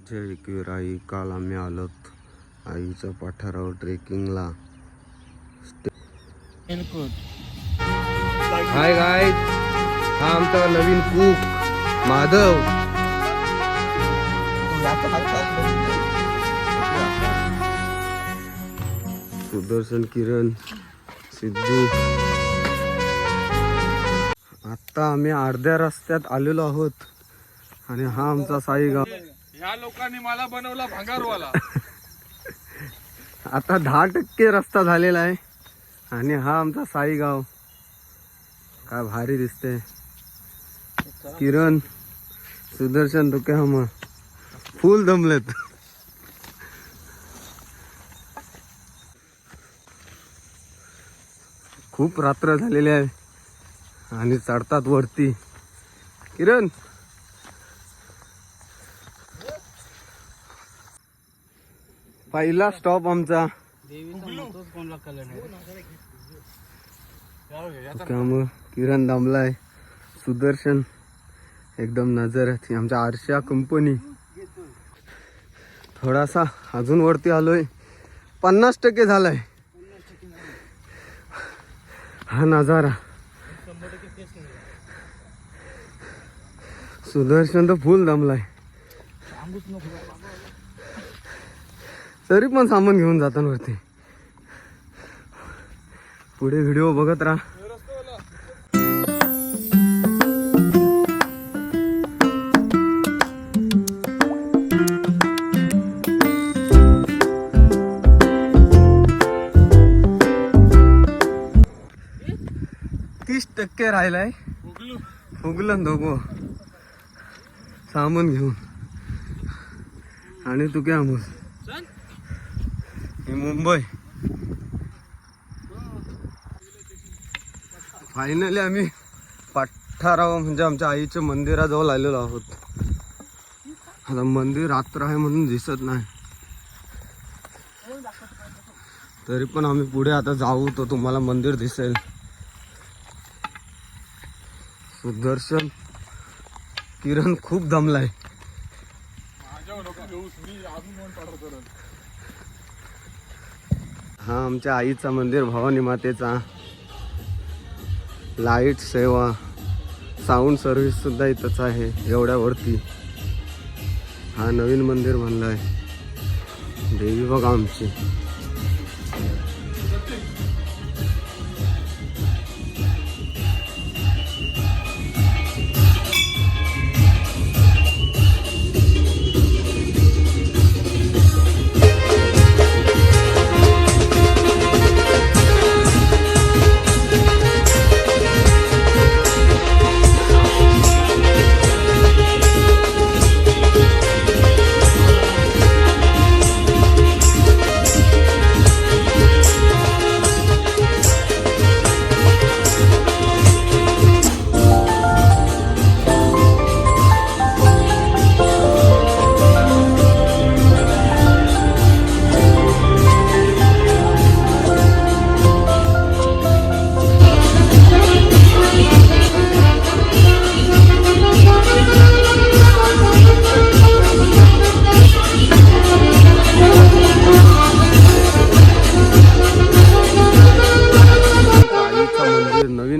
जय एकवीर आई. काल आम्ही आलोत आईच्या पठारावर ट्रेकिंगला. हाय गाय, हा आमचा नवीन कुक माधव. सुदर्शन, किरण, सिद्धू. आता आम्ही अर्ध्या रस्त्यात आलेलो आहोत आणि हा आमचा साईगाव. या लोकांनी मला बनवला भंगारवाला. आता 10% रस्ता झालेला आहे आणि हा आमचा साईगाव. काय भारी दिसते. किरण, सुदर्शन तो क्या हम फुल दमलेत. खूप रात्र झालेली आहे आणि चढतात वरती. किरण, पहिला स्टॉप आमचा. त्यामुळे किरण दमलाय. सुदर्शन एकदम नजर आहे. आमच्या आरशा कंपनी. थोडासा अजून वरती आलोय. 50% झालाय हा नजारा. सुदर्शन तर फुल दमलाय. तरी पण सामान घेऊन जातात वरती. पुढे व्हिडिओ बघत राहा. 30% राहिलाय. फुगलं दोघं सामान घेऊन. आणि तू काय आमोस मुंबई. फायनली आम्ही पठारावर म्हणजे आमच्या आईच्या मंदिराजवळ आलेलो आहोत. आता मंदिर रात्र आहे म्हणून दिसत नाही, तरी पण आम्ही पुढे आता जाऊ तर तुम्हाला मंदिर दिसेल. सुदर्शन, किरण खूप दमलाय. हा आमच्या आईचा मंदिर, भवानी मातेचा. लाईट सेवा, साऊंड सर्व्हिस सुद्धा इथंच आहे एवढ्यावरती. हा नवीन मंदिर बांधलाय. देवी बघा आमची.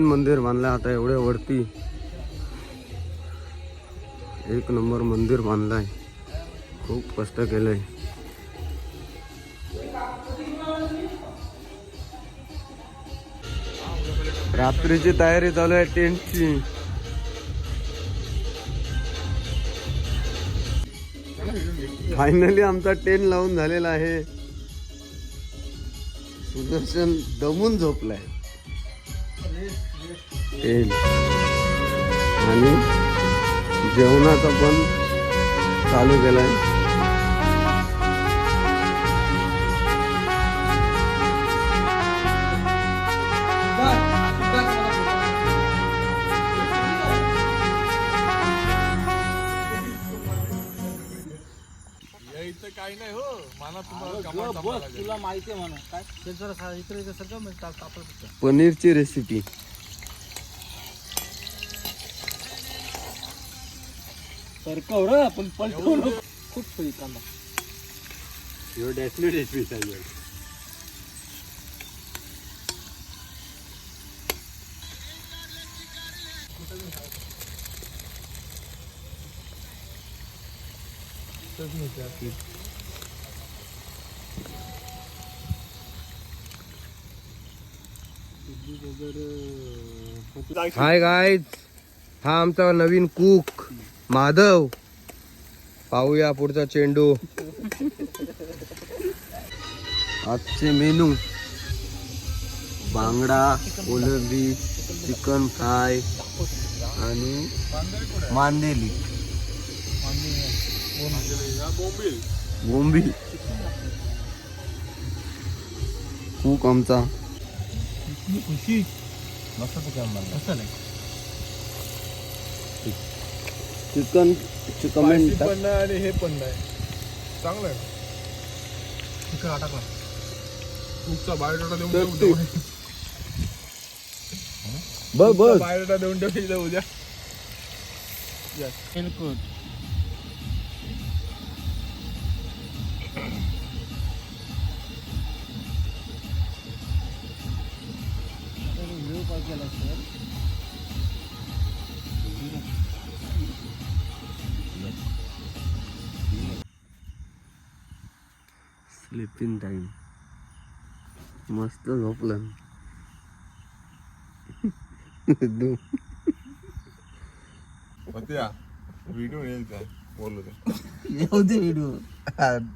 मंदिर बांधलं आता एवढ्या वरती. एक नंबर मंदिर बांधलाय. खूप कष्ट केलंय. रात्रीची तयारी चालू आहे टेंटची. फायनली आमचा टेंट लावून झालेला आहे. सुदर्शन दमून झोपलाय. आणि जेवणाचा पण चालू केलाय. काही नाही हो, मला तुला माहिती आहे म्हणून काय पनीरची रेसिपी. सरकव रे पण पलटवू नको. खूप सोयी कांदा. हाय गाईज, हा आमचा नवीन कुक माधव. पाहूया पुढचा चेंडू. आजचे मेनू बांगडा, कोलंबी, चिकन फ्राय आणि मांदेली बोंबील. कुक आमचा खुशी चिकन चिकन पण नाही आणि हे पण नाही. चांगलं आहे. चिकन टाकला. कुकचा बायोडाटा देऊन ठेव. बघ बायोडाटा देऊन ठेव उद्या. बिलकुल. Sleeping time. मस्त झोपलं. व्हिडिओ येईल काय बोललो ते. येऊ दे व्हिडिओ.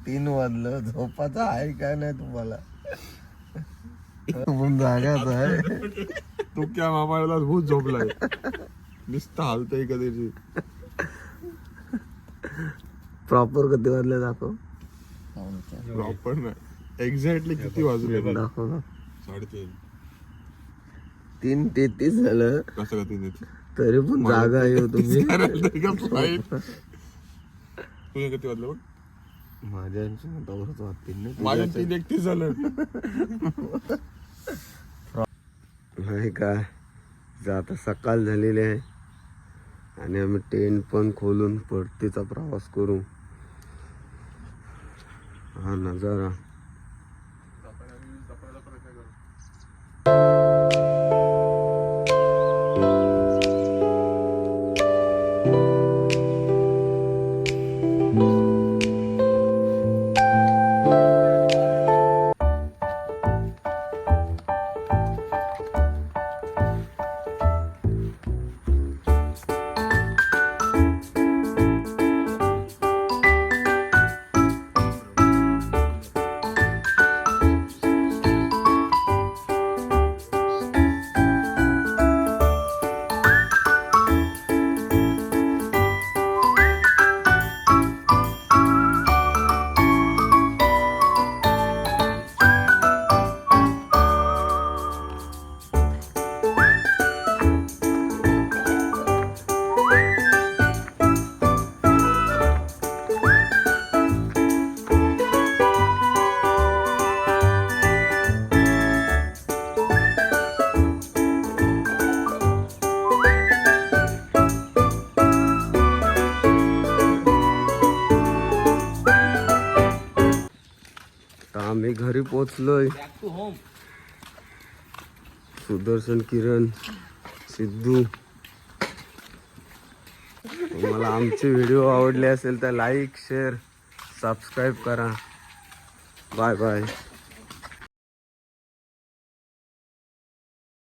3 वाजलं, झोपाचा आहे काय नाही तुम्हाला? जागाच आहे. तो क्या मामाला भूत झोपलाय. नुसतं हालतंय कधीची. प्रॉपर कधी वाजले दाखव. प्रॉपर नाही, एक्झॅक्टली किती वाजले दाखव ना. 3:30. 3:33 झालं कसं का 3:30? तरी पण जागा येऊ तुम्ही. तुझे किती वाजले बघ. माझ्या तवरच वाटतील ना. माझ्या 3:31 झालं. नाही काय, आता सकाळ झालेली आहे आणि आम्ही टेंट पण खोलून परतीचा प्रवास करू. हा नजारा. आम्ही घरी पोचलोय. सुदर्शन, किरण, सिद्धू. तुम्हाला आमचे व्हिडिओ आवडले असेल तर लाईक, शेअर, सबस्क्राईब करा. Bye bye.